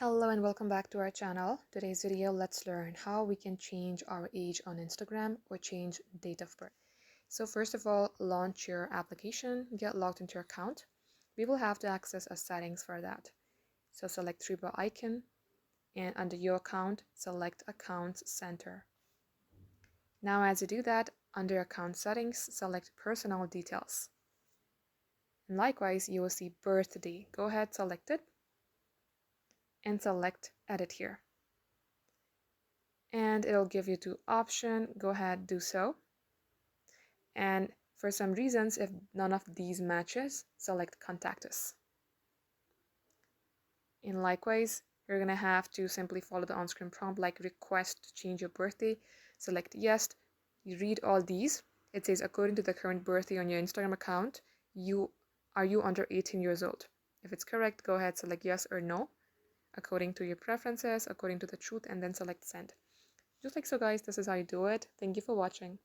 Hello and welcome back to our channel. Today's video, let's learn how we can change our age on Instagram or change date of birth. So first of all, launch your application, get logged into your account. We will have to access a settings for that. So select three bar icon and under your account, select Accounts Center. Now as you do that, under account settings, select personal details. And likewise, you will see birthday. Go ahead, select it and select edit here. And it'll give you two options. Go ahead, do so. And for some reasons, if none of these matches, select contact us. And likewise, you're gonna have to simply follow the on-screen prompt like request to change your birthday. Select yes. You read all these. It says according to the current birthday on your Instagram account, are you under 18 years old? If it's correct, go ahead, select yes or no, according to your preferences, according to the truth, and then select send. Just like so guys, this is how you do it. Thank you for watching.